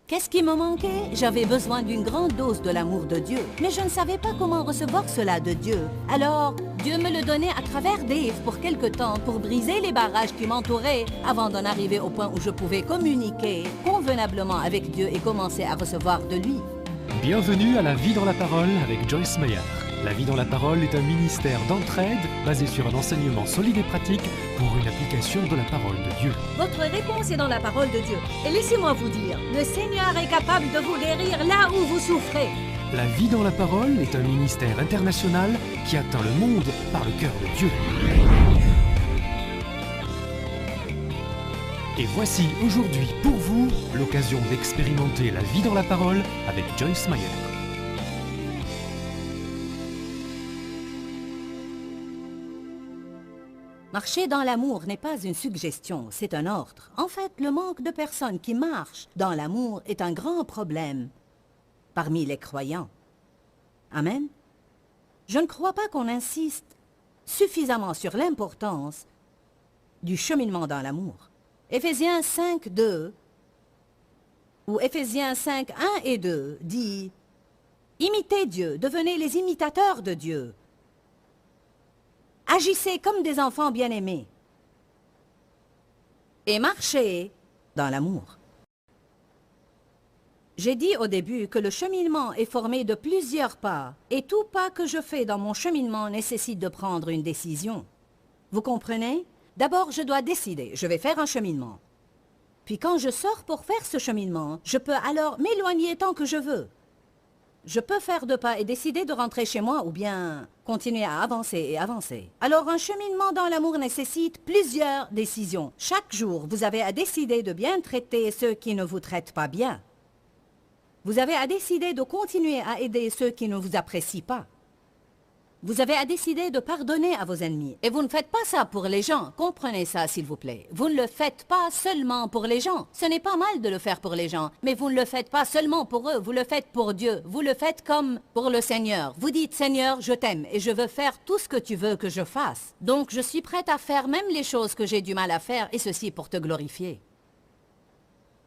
Qu'est-ce qui me manquait? J'avais besoin d'une grande dose de l'amour de Dieu, mais je ne savais pas comment recevoir cela de Dieu. Alors, Dieu me le donnait à travers Dave pour quelque temps, pour briser les barrages qui m'entouraient, avant d'en arriver au point où je pouvais communiquer convenablement avec Dieu et commencer à recevoir de lui. Bienvenue à La Vie dans la Parole avec Joyce Meyer. La Vie dans la Parole est un ministère d'entraide basé sur un enseignement solide et pratique pour une application de la parole de Dieu. Votre réponse est dans la parole de Dieu. Et laissez-moi vous dire, le Seigneur est capable de vous guérir là où vous souffrez. La Vie dans la Parole est un ministère international qui atteint le monde par le cœur de Dieu. Et voici aujourd'hui pour vous l'occasion d'expérimenter la vie dans la parole avec Joyce Meyer. Marcher dans l'amour n'est pas une suggestion, c'est un ordre. En fait, le manque de personnes qui marchent dans l'amour est un grand problème parmi les croyants. Amen. Je ne crois pas qu'on insiste suffisamment sur l'importance du cheminement dans l'amour. Éphésiens 5, 2 ou Éphésiens 5, 1 et 2 dit « Imitez Dieu, devenez les imitateurs de Dieu. Agissez comme des enfants bien-aimés et marchez dans l'amour. » J'ai dit au début que le cheminement est formé de plusieurs pas et tout pas que je fais dans mon cheminement nécessite de prendre une décision. Vous comprenez? D'abord, je dois décider, je vais faire un cheminement. Puis quand je sors pour faire ce cheminement, je peux alors m'éloigner tant que je veux. Je peux faire 2 pas et décider de rentrer chez moi ou bien continuer à avancer et avancer. Alors un cheminement dans l'amour nécessite plusieurs décisions. Chaque jour, vous avez à décider de bien traiter ceux qui ne vous traitent pas bien. Vous avez à décider de continuer à aider ceux qui ne vous apprécient pas. Vous avez à décider de pardonner à vos ennemis. Et vous ne faites pas ça pour les gens. Comprenez ça, s'il vous plaît. Vous ne le faites pas seulement pour les gens. Ce n'est pas mal de le faire pour les gens, mais vous ne le faites pas seulement pour eux. Vous le faites pour Dieu. Vous le faites comme pour le Seigneur. Vous dites, Seigneur, je t'aime et je veux faire tout ce que tu veux que je fasse. Donc, je suis prête à faire même les choses que j'ai du mal à faire, et ceci pour te glorifier.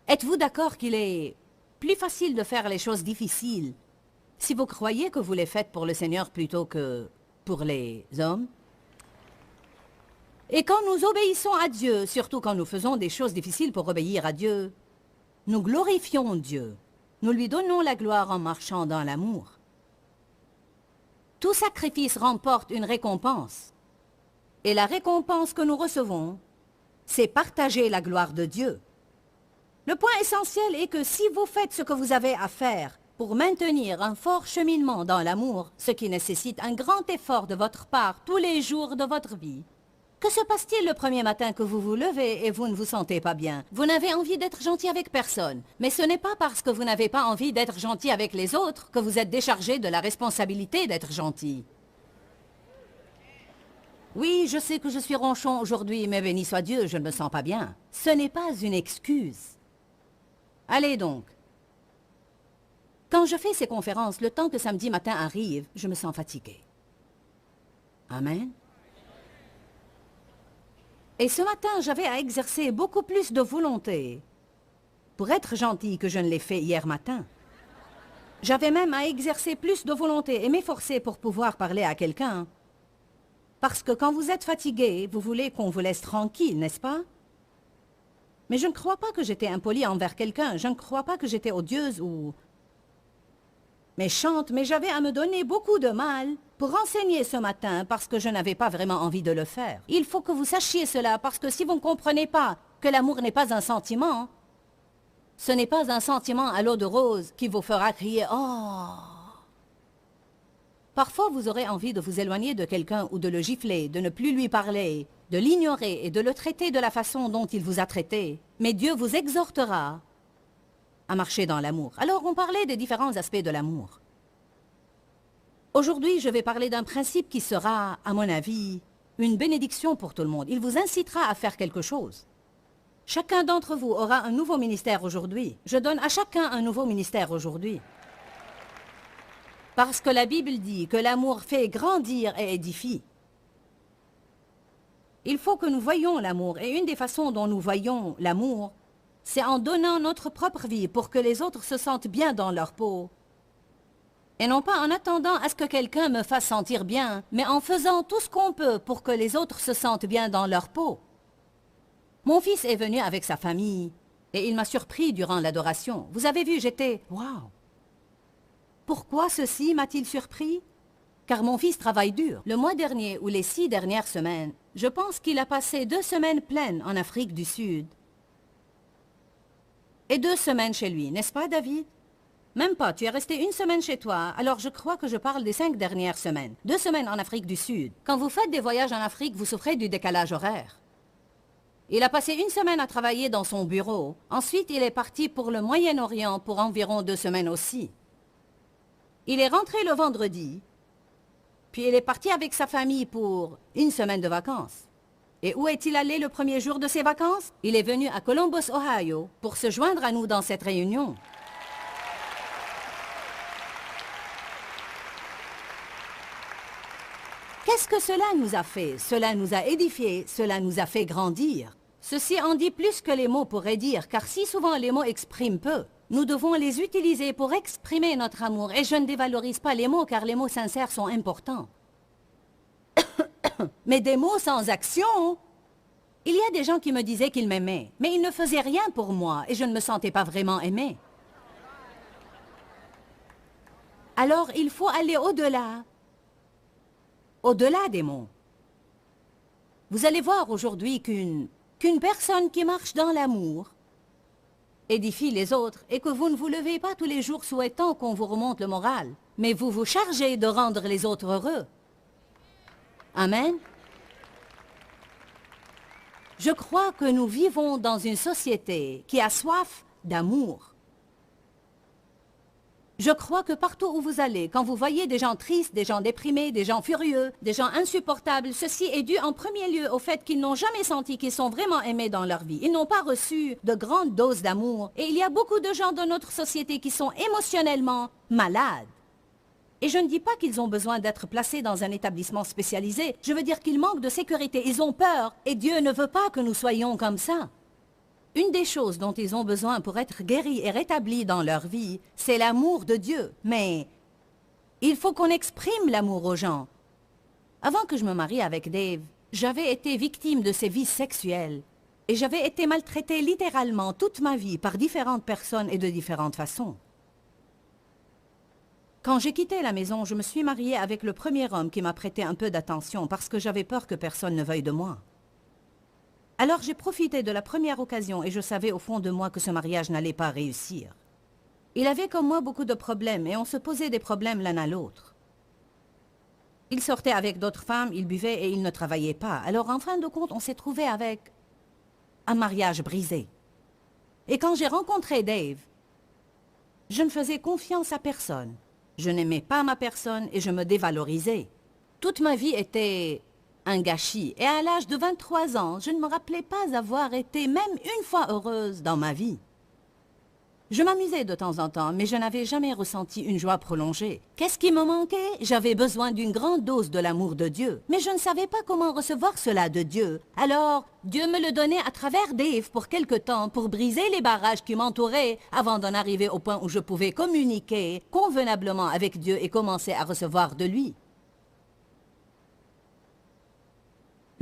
Êtes-vous d'accord qu'il est plus facile de faire les choses difficiles si vous croyez que vous les faites pour le Seigneur plutôt que pour les hommes? Et quand nous obéissons à Dieu, surtout quand nous faisons des choses difficiles pour obéir à Dieu, nous glorifions Dieu. Nous lui donnons la gloire en marchant dans l'amour. Tout sacrifice remporte une récompense. Et la récompense que nous recevons, c'est partager la gloire de Dieu. Le point essentiel est que si vous faites ce que vous avez à faire pour maintenir un fort cheminement dans l'amour, ce qui nécessite un grand effort de votre part tous les jours de votre vie, que se passe-t-il le premier matin que vous vous levez et vous ne vous sentez pas bien? Vous n'avez envie d'être gentil avec personne, mais ce n'est pas parce que vous n'avez pas envie d'être gentil avec les autres que vous êtes déchargé de la responsabilité d'être gentil. Oui, je sais que je suis ronchon aujourd'hui, mais béni soit Dieu, je ne me sens pas bien. Ce n'est pas une excuse. Allez donc. Quand je fais ces conférences, le temps que samedi matin arrive, je me sens fatiguée. Amen. Et ce matin, j'avais à exercer beaucoup plus de volonté pour être gentille que je ne l'ai fait hier matin. J'avais même à exercer plus de volonté et m'efforcer pour pouvoir parler à quelqu'un. Parce que quand vous êtes fatigué, vous voulez qu'on vous laisse tranquille, n'est-ce pas? Mais je ne crois pas que j'étais impolie envers quelqu'un. Je ne crois pas que j'étais odieuse ou méchante, mais j'avais à me donner beaucoup de mal pour enseigner ce matin parce que je n'avais pas vraiment envie de le faire. Il faut que vous sachiez cela parce que si vous ne comprenez pas que l'amour n'est pas un sentiment, ce n'est pas un sentiment à l'eau de rose qui vous fera crier « Oh !» Parfois, vous aurez envie de vous éloigner de quelqu'un ou de le gifler, de ne plus lui parler, de l'ignorer et de le traiter de la façon dont il vous a traité. Mais Dieu vous exhortera à marcher dans l'amour. Alors, on parlait des différents aspects de l'amour. Aujourd'hui, je vais parler d'un principe qui sera, à mon avis, une bénédiction pour tout le monde. Il vous incitera à faire quelque chose. Chacun d'entre vous aura un nouveau ministère aujourd'hui. Je donne à chacun un nouveau ministère aujourd'hui. Parce que la Bible dit que l'amour fait grandir et édifie. Il faut que nous voyions l'amour. Et une des façons dont nous voyons l'amour, c'est en donnant notre propre vie pour que les autres se sentent bien dans leur peau. Et non pas en attendant à ce que quelqu'un me fasse sentir bien, mais en faisant tout ce qu'on peut pour que les autres se sentent bien dans leur peau. Mon fils est venu avec sa famille et il m'a surpris durant l'adoration. Vous avez vu, j'étais... Wow! Pourquoi ceci m'a-t-il surpris? Car mon fils travaille dur. Le mois dernier ou les 6 dernières semaines, je pense qu'il a passé 2 semaines pleines en Afrique du Sud. Et 2 semaines chez lui, n'est-ce pas, David? Même pas, tu es resté 1 semaine chez toi, alors je crois que je parle des 5 dernières semaines. 2 semaines en Afrique du Sud. Quand vous faites des voyages en Afrique, vous souffrez du décalage horaire. Il a passé 1 semaine à travailler dans son bureau. Ensuite, il est parti pour le Moyen-Orient pour environ 2 semaines aussi. Il est rentré le vendredi, puis il est parti avec sa famille pour 1 semaine de vacances. Et où est-il allé le premier jour de ses vacances? Il est venu à Columbus, Ohio, pour se joindre à nous dans cette réunion. Qu'est-ce que cela nous a fait? Cela nous a édifiés, cela nous a fait grandir. Ceci en dit plus que les mots pourraient dire, car si souvent les mots expriment peu, nous devons les utiliser pour exprimer notre amour. Et je ne dévalorise pas les mots, car les mots sincères sont importants. Mais des mots sans action? Il y a des gens qui me disaient qu'ils m'aimaient, mais ils ne faisaient rien pour moi, et je ne me sentais pas vraiment aimée. Alors il faut aller au-delà. Au-delà des mots. Vous allez voir aujourd'hui qu'une personne qui marche dans l'amour édifie les autres et que vous ne vous levez pas tous les jours souhaitant qu'on vous remonte le moral, mais vous vous chargez de rendre les autres heureux. Amen. Je crois que nous vivons dans une société qui a soif d'amour. Je crois que partout où vous allez, quand vous voyez des gens tristes, des gens déprimés, des gens furieux, des gens insupportables, ceci est dû en premier lieu au fait qu'ils n'ont jamais senti qu'ils sont vraiment aimés dans leur vie. Ils n'ont pas reçu de grandes doses d'amour. Et il y a beaucoup de gens dans notre société qui sont émotionnellement malades. Et je ne dis pas qu'ils ont besoin d'être placés dans un établissement spécialisé. Je veux dire qu'ils manquent de sécurité. Ils ont peur. Et Dieu ne veut pas que nous soyons comme ça. Une des choses dont ils ont besoin pour être guéris et rétablis dans leur vie, c'est l'amour de Dieu. Mais il faut qu'on exprime l'amour aux gens. Avant que je me marie avec Dave, j'avais été victime de ses vices sexuels. Et j'avais été maltraitée littéralement toute ma vie par différentes personnes et de différentes façons. Quand j'ai quitté la maison, je me suis mariée avec le premier homme qui m'a prêté un peu d'attention parce que j'avais peur que personne ne veuille de moi. Alors j'ai profité de la première occasion et je savais au fond de moi que ce mariage n'allait pas réussir. Il avait comme moi beaucoup de problèmes et on se posait des problèmes l'un à l'autre. Il sortait avec d'autres femmes, il buvait et il ne travaillait pas. Alors en fin de compte, on s'est trouvé avec un mariage brisé. Et quand j'ai rencontré Dave, je ne faisais confiance à personne. Je n'aimais pas ma personne et je me dévalorisais. Toute ma vie était un gâchis. Et à l'âge de 23 ans, je ne me rappelais pas avoir été même une fois heureuse dans ma vie. Je m'amusais de temps en temps, mais je n'avais jamais ressenti une joie prolongée. Qu'est-ce qui me manquait? J'avais besoin d'une grande dose de l'amour de Dieu. Mais je ne savais pas comment recevoir cela de Dieu. Alors, Dieu me le donnait à travers Dave pour quelque temps, pour briser les barrages qui m'entouraient, avant d'en arriver au point où je pouvais communiquer convenablement avec Dieu et commencer à recevoir de lui.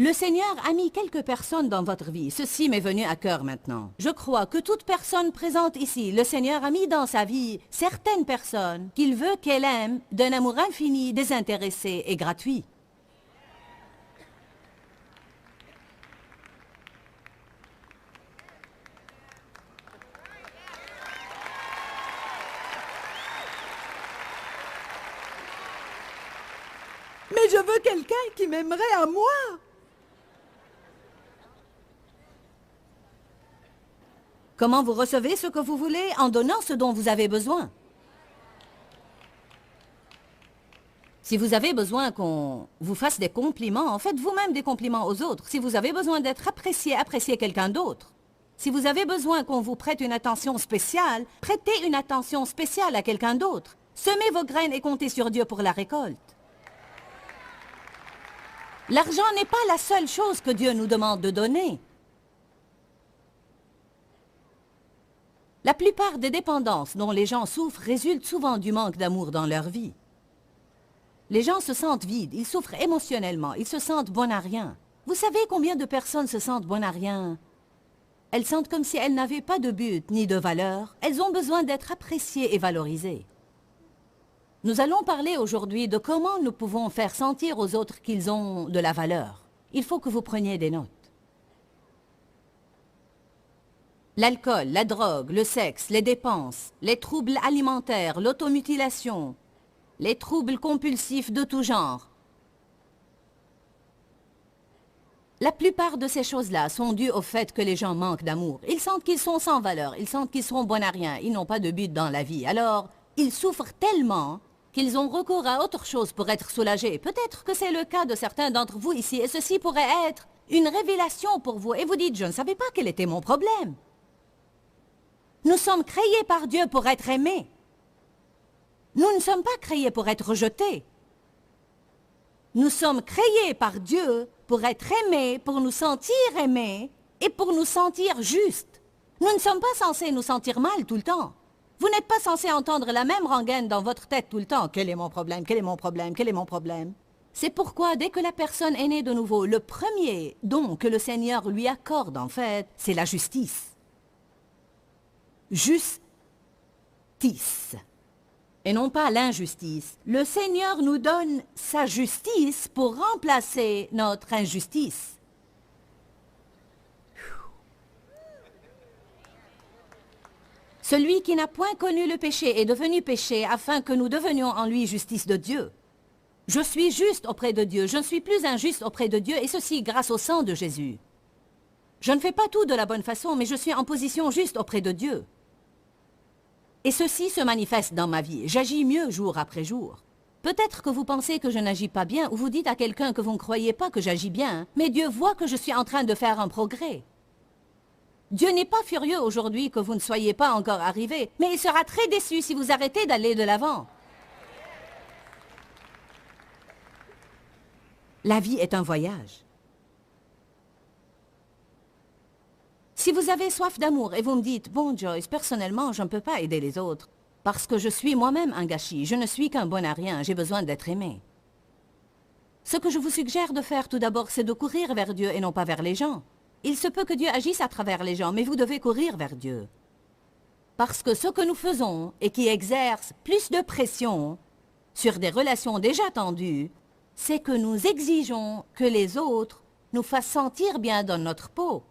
Le Seigneur a mis quelques personnes dans votre vie. Ceci m'est venu à cœur maintenant. Je crois que toute personne présente ici, le Seigneur a mis dans sa vie certaines personnes qu'il veut qu'elle aime d'un amour infini, désintéressé et gratuit. Mais je veux quelqu'un qui m'aimerait à moi. Comment vous recevez ce que vous voulez? En donnant ce dont vous avez besoin. Si vous avez besoin qu'on vous fasse des compliments, faites vous-même des compliments aux autres. Si vous avez besoin d'être apprécié, appréciez quelqu'un d'autre. Si vous avez besoin qu'on vous prête une attention spéciale, prêtez une attention spéciale à quelqu'un d'autre. Semez vos graines et comptez sur Dieu pour la récolte. L'argent n'est pas la seule chose que Dieu nous demande de donner. La plupart des dépendances dont les gens souffrent résultent souvent du manque d'amour dans leur vie. Les gens se sentent vides, ils souffrent émotionnellement, ils se sentent bons à rien. Vous savez combien de personnes se sentent bonnes à rien? Elles sentent comme si elles n'avaient pas de but ni de valeur. Elles ont besoin d'être appréciées et valorisées. Nous allons parler aujourd'hui de comment nous pouvons faire sentir aux autres qu'ils ont de la valeur. Il faut que vous preniez des notes. L'alcool, la drogue, le sexe, les dépenses, les troubles alimentaires, l'automutilation, les troubles compulsifs de tout genre. La plupart de ces choses-là sont dues au fait que les gens manquent d'amour. Ils sentent qu'ils sont sans valeur, ils sentent qu'ils sont bons à rien, ils n'ont pas de but dans la vie. Alors, ils souffrent tellement qu'ils ont recours à autre chose pour être soulagés. Peut-être que c'est le cas de certains d'entre vous ici, et ceci pourrait être une révélation pour vous. Et vous dites, je ne savais pas quel était mon problème. Nous sommes créés par Dieu pour être aimés. Nous ne sommes pas créés pour être rejetés. Nous sommes créés par Dieu pour être aimés, pour nous sentir aimés et pour nous sentir justes. Nous ne sommes pas censés nous sentir mal tout le temps. Vous n'êtes pas censé entendre la même rengaine dans votre tête tout le temps. Quel est mon problème? Quel est mon problème? Quel est mon problème? C'est pourquoi, dès que la personne est née de nouveau, le premier don que le Seigneur lui accorde, en fait, c'est la justice. Justice. Et non pas l'injustice. Le Seigneur nous donne sa justice pour remplacer notre injustice. Celui qui n'a point connu le péché est devenu péché afin que nous devenions en lui justice de Dieu. Je suis juste auprès de Dieu, je ne suis plus injuste auprès de Dieu, et ceci grâce au sang de Jésus. Je ne fais pas tout de la bonne façon, mais je suis en position juste auprès de Dieu. Et ceci se manifeste dans ma vie. J'agis mieux jour après jour. Peut-être que vous pensez que je n'agis pas bien, ou vous dites à quelqu'un que vous ne croyez pas que j'agis bien, mais Dieu voit que je suis en train de faire un progrès. Dieu n'est pas furieux aujourd'hui que vous ne soyez pas encore arrivé, mais il sera très déçu si vous arrêtez d'aller de l'avant. La vie est un voyage. Si vous avez soif d'amour et vous me dites « Bon Joyce, personnellement, je ne peux pas aider les autres parce que je suis moi-même un gâchis, je ne suis qu'un bon à rien, j'ai besoin d'être aimé. » Ce que je vous suggère de faire tout d'abord, c'est de courir vers Dieu et non pas vers les gens. Il se peut que Dieu agisse à travers les gens, mais vous devez courir vers Dieu. Parce que ce que nous faisons et qui exerce plus de pression sur des relations déjà tendues, c'est que nous exigeons que les autres nous fassent sentir bien dans notre peau.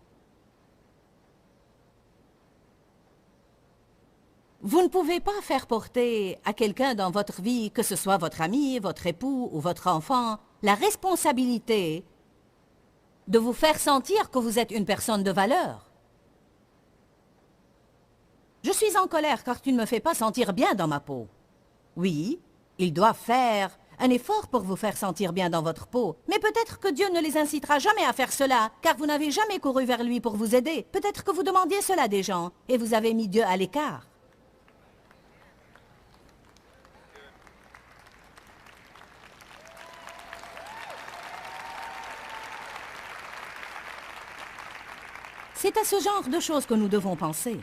Vous ne pouvez pas faire porter à quelqu'un dans votre vie, que ce soit votre ami, votre époux ou votre enfant, la responsabilité de vous faire sentir que vous êtes une personne de valeur. Je suis en colère car tu ne me fais pas sentir bien dans ma peau. Oui, ils doivent faire un effort pour vous faire sentir bien dans votre peau, mais peut-être que Dieu ne les incitera jamais à faire cela, car vous n'avez jamais couru vers lui pour vous aider. Peut-être que vous demandiez cela des gens, et vous avez mis Dieu à l'écart. C'est à ce genre de choses que nous devons penser.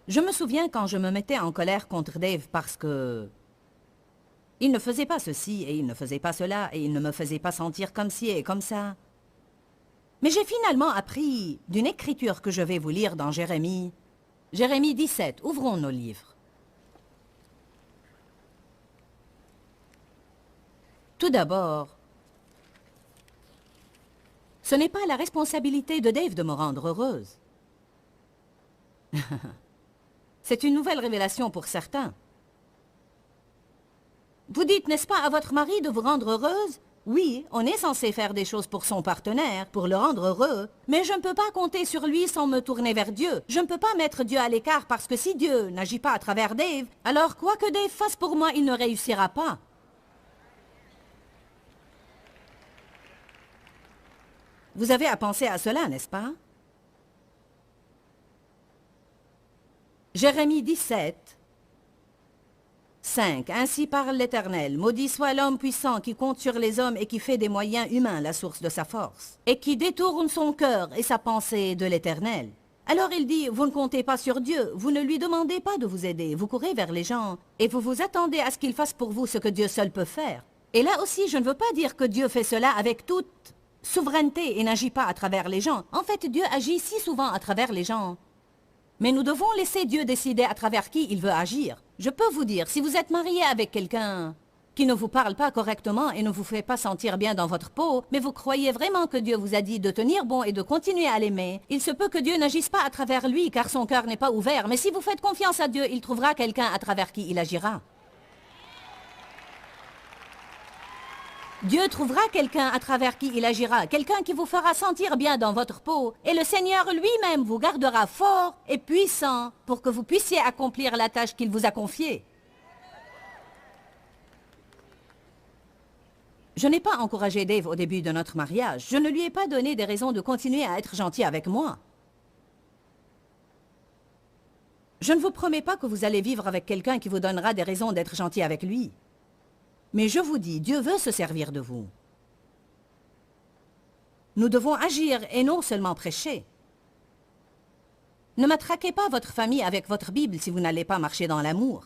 Je me souviens quand je me mettais en colère contre Dave parce que il ne faisait pas ceci et il ne faisait pas cela et il ne me faisait pas sentir comme ci et comme ça. Mais j'ai finalement appris d'une écriture que je vais vous lire dans Jérémie. Jérémie 17, ouvrons nos livres. Tout d'abord, ce n'est pas la responsabilité de Dave de me rendre heureuse. C'est une nouvelle révélation pour certains. Vous dites, n'est-ce pas, à votre mari de vous rendre heureuse? Oui, on est censé faire des choses pour son partenaire, pour le rendre heureux, mais je ne peux pas compter sur lui sans me tourner vers Dieu. Je ne peux pas mettre Dieu à l'écart parce que si Dieu n'agit pas à travers Dave, alors quoi que Dave fasse pour moi, il ne réussira pas. Vous avez à penser à cela, n'est-ce pas? Jérémie 17, 5. Ainsi parle l'Éternel. Maudit soit l'homme puissant qui compte sur les hommes et qui fait des moyens humains la source de sa force, et qui détourne son cœur et sa pensée de l'Éternel. Alors il dit, vous ne comptez pas sur Dieu, vous ne lui demandez pas de vous aider, vous courez vers les gens et vous vous attendez à ce qu'il fasse pour vous ce que Dieu seul peut faire. Et là aussi, je ne veux pas dire que Dieu fait cela avec toute souveraineté et n'agit pas à travers les gens. En fait, Dieu agit si souvent à travers les gens. Mais nous devons laisser Dieu décider à travers qui il veut agir. Je peux vous dire, si vous êtes marié avec quelqu'un qui ne vous parle pas correctement et ne vous fait pas sentir bien dans votre peau, mais vous croyez vraiment que Dieu vous a dit de tenir bon et de continuer à l'aimer, il se peut que Dieu n'agisse pas à travers lui car son cœur n'est pas ouvert, mais si vous faites confiance à Dieu, il trouvera quelqu'un à travers qui il agira. Dieu trouvera quelqu'un à travers qui il agira, quelqu'un qui vous fera sentir bien dans votre peau, et le Seigneur lui-même vous gardera fort et puissant pour que vous puissiez accomplir la tâche qu'il vous a confiée. Je n'ai pas encouragé Dave au début de notre mariage. Je ne lui ai pas donné des raisons de continuer à être gentil avec moi. Je ne vous promets pas que vous allez vivre avec quelqu'un qui vous donnera des raisons d'être gentil avec lui. Mais je vous dis, Dieu veut se servir de vous. Nous devons agir et non seulement prêcher. Ne matraquez pas votre famille avec votre Bible si vous n'allez pas marcher dans l'amour.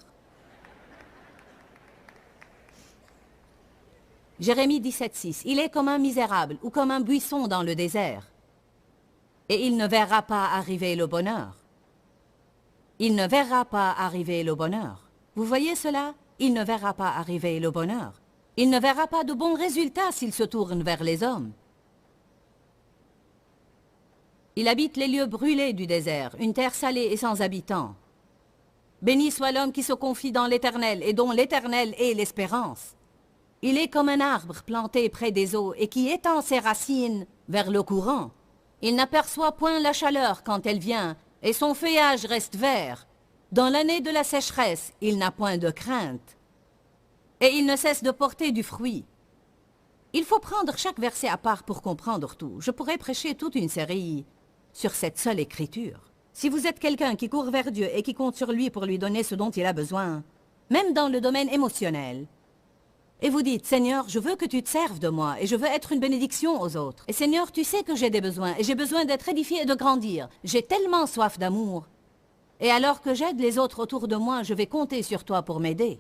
Jérémie 17,6. Il est comme un misérable ou comme un buisson dans le désert. Et il ne verra pas arriver le bonheur. Il ne verra pas arriver le bonheur. Vous voyez cela? Il ne verra pas arriver le bonheur. Il ne verra pas de bons résultats s'il se tourne vers les hommes. Il habite les lieux brûlés du désert, une terre salée et sans habitants. Béni soit l'homme qui se confie dans l'Éternel et dont l'Éternel est l'espérance. Il est comme un arbre planté près des eaux et qui étend ses racines vers le courant. Il n'aperçoit point la chaleur quand elle vient et son feuillage reste vert. Dans l'année de la sécheresse, il n'a point de crainte. Et il ne cesse de porter du fruit. Il faut prendre chaque verset à part pour comprendre tout. Je pourrais prêcher toute une série sur cette seule écriture. Si vous êtes quelqu'un qui court vers Dieu et qui compte sur lui pour lui donner ce dont il a besoin, même dans le domaine émotionnel, et vous dites, Seigneur, je veux que tu te serves de moi et je veux être une bénédiction aux autres. Et Seigneur, tu sais que j'ai des besoins et j'ai besoin d'être édifié et de grandir. J'ai tellement soif d'amour. Et alors que j'aide les autres autour de moi, je vais compter sur toi pour m'aider.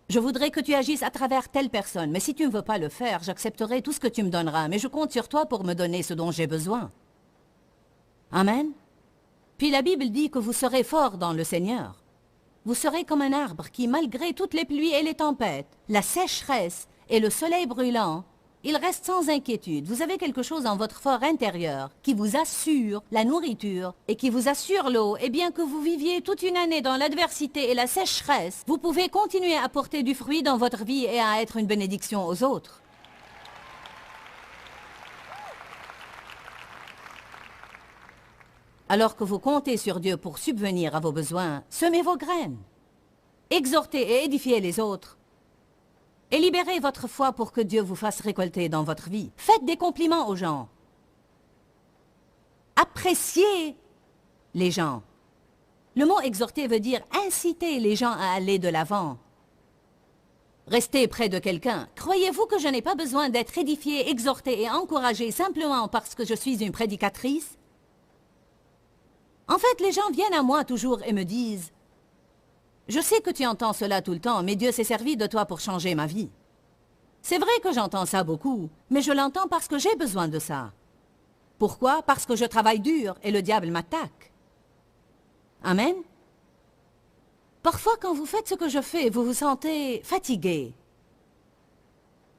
Je voudrais que tu agisses à travers telle personne, mais si tu ne veux pas le faire, j'accepterai tout ce que tu me donneras, mais je compte sur toi pour me donner ce dont j'ai besoin. Amen. Puis la Bible dit que vous serez forts dans le Seigneur. Vous serez comme un arbre qui, malgré toutes les pluies et les tempêtes, la sécheresse et le soleil brûlant, il reste sans inquiétude. Vous avez quelque chose en votre fort intérieur qui vous assure la nourriture et qui vous assure l'eau. Et bien que vous viviez toute une année dans l'adversité et la sécheresse, vous pouvez continuer à porter du fruit dans votre vie et à être une bénédiction aux autres. Alors que vous comptez sur Dieu pour subvenir à vos besoins, semez vos graines. Exhortez et édifiez les autres. Et libérez votre foi pour que Dieu vous fasse récolter dans votre vie. Faites des compliments aux gens. Appréciez les gens. Le mot exhorter veut dire inciter les gens à aller de l'avant. Restez près de quelqu'un. Croyez-vous que je n'ai pas besoin d'être édifié, exhorté et encouragé simplement parce que je suis une prédicatrice? En fait, les gens viennent à moi toujours et me disent « Je sais que tu entends cela tout le temps, mais Dieu s'est servi de toi pour changer ma vie. » C'est vrai que j'entends ça beaucoup, mais je l'entends parce que j'ai besoin de ça. Pourquoi? Parce que je travaille dur et le diable m'attaque. Amen. Parfois, quand vous faites ce que je fais, vous vous sentez fatigué.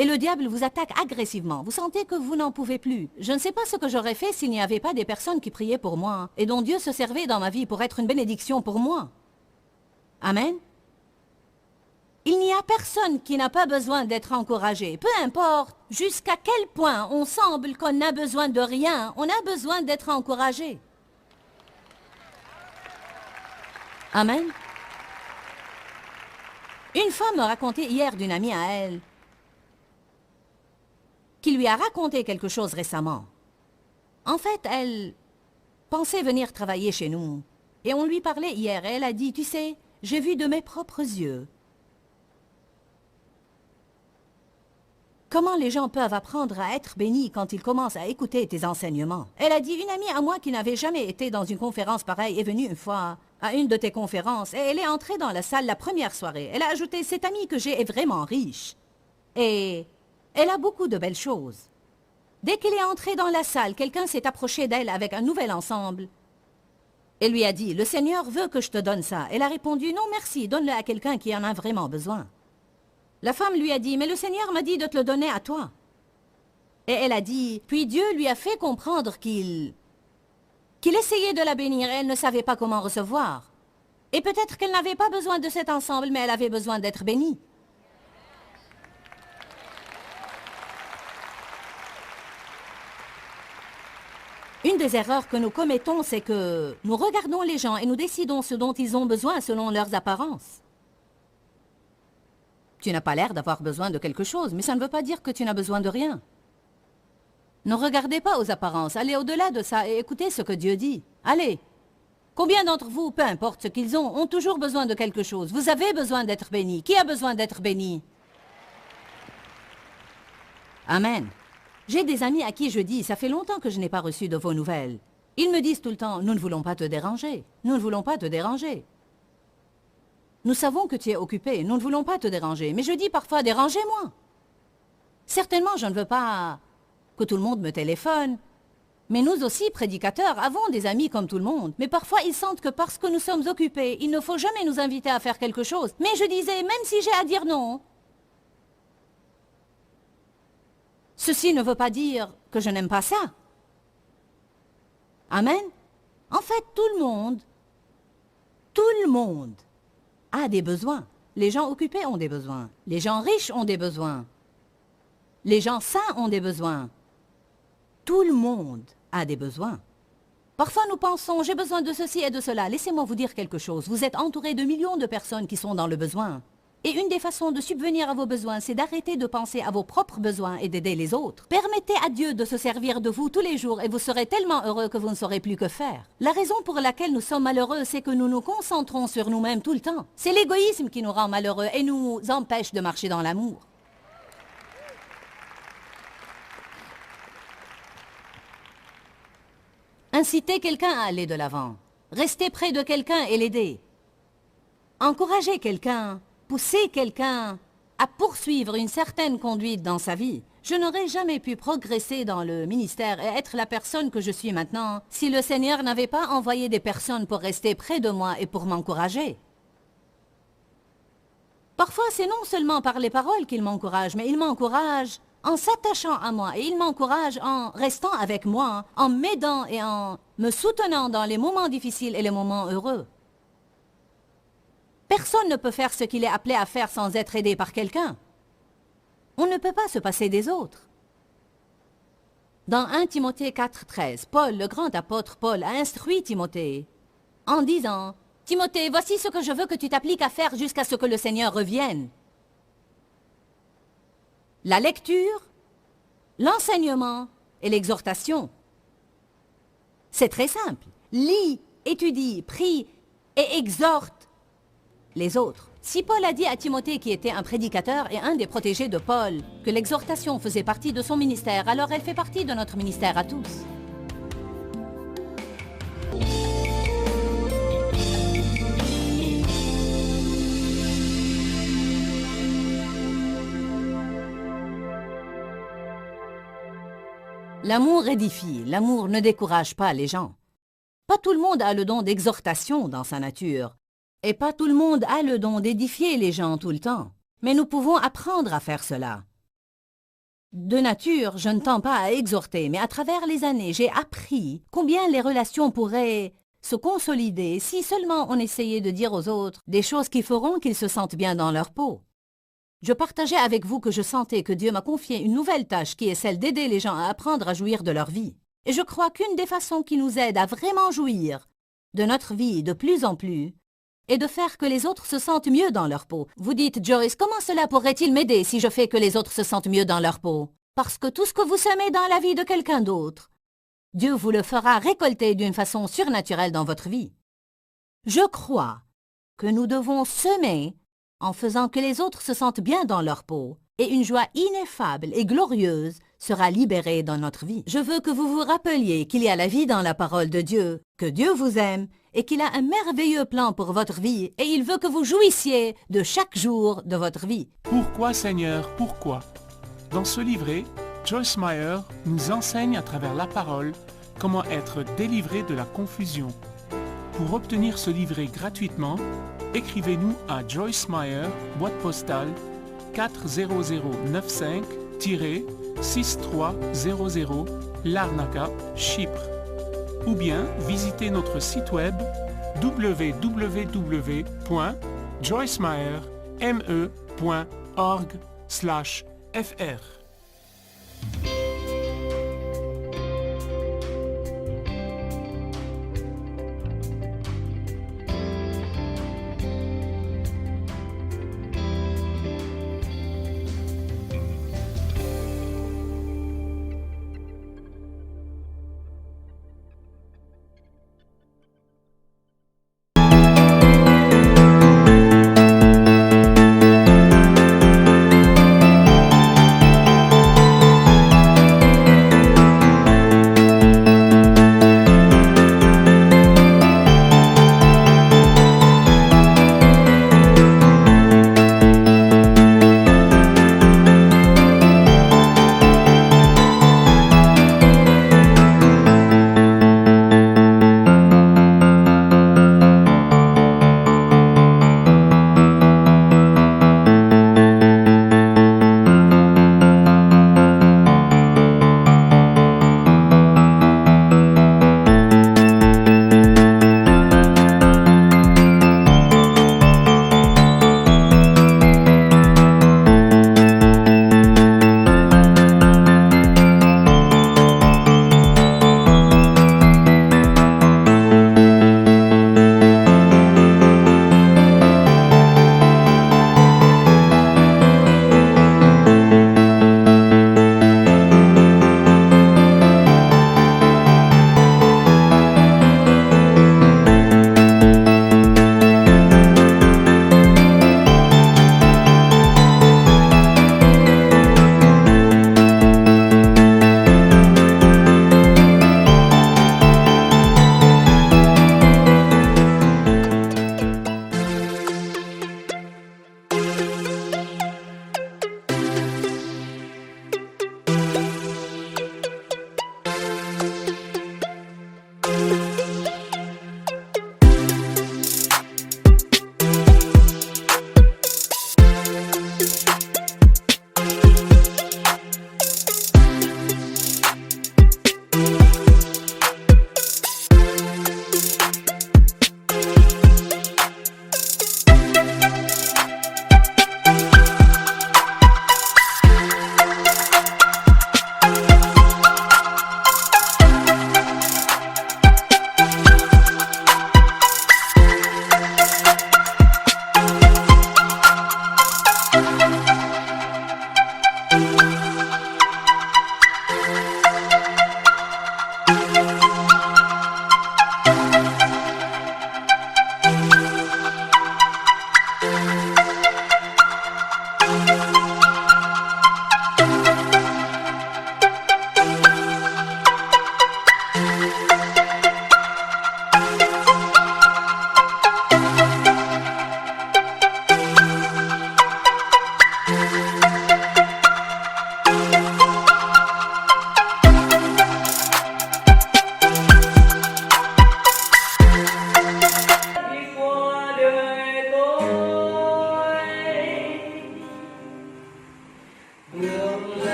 Et le diable vous attaque agressivement. Vous sentez que vous n'en pouvez plus. Je ne sais pas ce que j'aurais fait s'il n'y avait pas des personnes qui priaient pour moi et dont Dieu se servait dans ma vie pour être une bénédiction pour moi. Amen. Il n'y a personne qui n'a pas besoin d'être encouragé. Peu importe jusqu'à quel point on semble qu'on n'a besoin de rien, on a besoin d'être encouragé. Amen. Une femme me racontait hier d'une amie à elle qui lui a raconté quelque chose récemment. En fait, elle pensait venir travailler chez nous. Et on lui parlait hier et elle a dit, tu sais, j'ai vu de mes propres yeux Comment les gens peuvent apprendre à être bénis quand ils commencent à écouter tes enseignements? Elle a dit, une amie à moi qui n'avait jamais été dans une conférence pareille est venue une fois à une de tes conférences et elle est entrée dans la salle la première soirée. Elle a ajouté, cette amie que j'ai est vraiment riche. Et elle a beaucoup de belles choses. Dès qu'elle est entrée dans la salle, quelqu'un s'est approché d'elle avec un nouvel ensemble. Elle lui a dit, le Seigneur veut que je te donne ça. Elle a répondu, non merci, donne-le à quelqu'un qui en a vraiment besoin. La femme lui a dit, mais le Seigneur m'a dit de te le donner à toi. Et elle a dit, puis Dieu lui a fait comprendre qu'il essayait de la bénir et elle ne savait pas comment recevoir. Et peut-être qu'elle n'avait pas besoin de cet ensemble, mais elle avait besoin d'être bénie. Une des erreurs que nous commettons, c'est que nous regardons les gens et nous décidons ce dont ils ont besoin selon leurs apparences. Tu n'as pas l'air d'avoir besoin de quelque chose, mais ça ne veut pas dire que tu n'as besoin de rien. Ne regardez pas aux apparences, allez au-delà de ça et écoutez ce que Dieu dit. Allez. Combien d'entre vous, peu importe ce qu'ils ont toujours besoin de quelque chose? Vous avez besoin d'être béni. Qui a besoin d'être béni? Amen. J'ai des amis à qui je dis, ça fait longtemps que je n'ai pas reçu de vos nouvelles. Ils me disent tout le temps, nous ne voulons pas te déranger. Nous ne voulons pas te déranger. Nous savons que tu es occupé, nous ne voulons pas te déranger. Mais je dis parfois, dérangez-moi. Certainement, je ne veux pas que tout le monde me téléphone. Mais nous aussi, prédicateurs, avons des amis comme tout le monde. Mais parfois, ils sentent que parce que nous sommes occupés, il ne faut jamais nous inviter à faire quelque chose. Mais je disais, même si j'ai à dire non, ceci ne veut pas dire que je n'aime pas ça. Amen. En fait, tout le monde a des besoins. Les gens occupés ont des besoins. Les gens riches ont des besoins. Les gens sains ont des besoins. Tout le monde a des besoins. Parfois nous pensons, j'ai besoin de ceci et de cela. Laissez-moi vous dire quelque chose. Vous êtes entouré de millions de personnes qui sont dans le besoin. Et une des façons de subvenir à vos besoins, c'est d'arrêter de penser à vos propres besoins et d'aider les autres. Permettez à Dieu de se servir de vous tous les jours et vous serez tellement heureux que vous ne saurez plus que faire. La raison pour laquelle nous sommes malheureux, c'est que nous nous concentrons sur nous-mêmes tout le temps. C'est l'égoïsme qui nous rend malheureux et nous empêche de marcher dans l'amour. Incitez quelqu'un à aller de l'avant. Restez près de quelqu'un et l'aider. Encouragez quelqu'un. Pousser quelqu'un à poursuivre une certaine conduite dans sa vie. Je n'aurais jamais pu progresser dans le ministère et être la personne que je suis maintenant si le Seigneur n'avait pas envoyé des personnes pour rester près de moi et pour m'encourager. Parfois, c'est non seulement par les paroles qu'il m'encourage, mais il m'encourage en s'attachant à moi et il m'encourage en restant avec moi, en m'aidant et en me soutenant dans les moments difficiles et les moments heureux. Personne ne peut faire ce qu'il est appelé à faire sans être aidé par quelqu'un. On ne peut pas se passer des autres. Dans 1 Timothée 4,13, Paul, le grand apôtre Paul, a instruit Timothée en disant « Timothée, voici ce que je veux que tu t'appliques à faire jusqu'à ce que le Seigneur revienne. » La lecture, l'enseignement et l'exhortation. C'est très simple. Lis, étudie, prie et exhorte les autres. Si Paul a dit à Timothée, qui était un prédicateur et un des protégés de Paul, que l'exhortation faisait partie de son ministère, alors elle fait partie de notre ministère à tous. L'amour édifie, l'amour ne décourage pas les gens. Pas tout le monde a le don d'exhortation dans sa nature. Et pas tout le monde a le don d'édifier les gens tout le temps. Mais nous pouvons apprendre à faire cela. De nature, je ne tends pas à exhorter, mais à travers les années, j'ai appris combien les relations pourraient se consolider si seulement on essayait de dire aux autres des choses qui feront qu'ils se sentent bien dans leur peau. Je partageais avec vous que je sentais que Dieu m'a confié une nouvelle tâche qui est celle d'aider les gens à apprendre à jouir de leur vie. Et je crois qu'une des façons qui nous aide à vraiment jouir de notre vie de plus en plus, et de faire que les autres se sentent mieux dans leur peau. Vous dites, Joyce, comment cela pourrait-il m'aider si je fais que les autres se sentent mieux dans leur peau? Parce que tout ce que vous semez dans la vie de quelqu'un d'autre, Dieu vous le fera récolter d'une façon surnaturelle dans votre vie. Je crois que nous devons semer en faisant que les autres se sentent bien dans leur peau, et une joie ineffable et glorieuse sera libérée dans notre vie. Je veux que vous vous rappeliez qu'il y a la vie dans la parole de Dieu, que Dieu vous aime et qu'il a un merveilleux plan pour votre vie et il veut que vous jouissiez de chaque jour de votre vie. Pourquoi Seigneur, pourquoi? Dans ce livret, Joyce Meyer nous enseigne à travers la parole comment être délivré de la confusion. Pour obtenir ce livret gratuitement, écrivez-nous à Joyce Meyer, boîte postale 40095-6300 Larnaca, Chypre. Ou bien visitez notre site web www.joycemeyer.org/fr.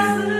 as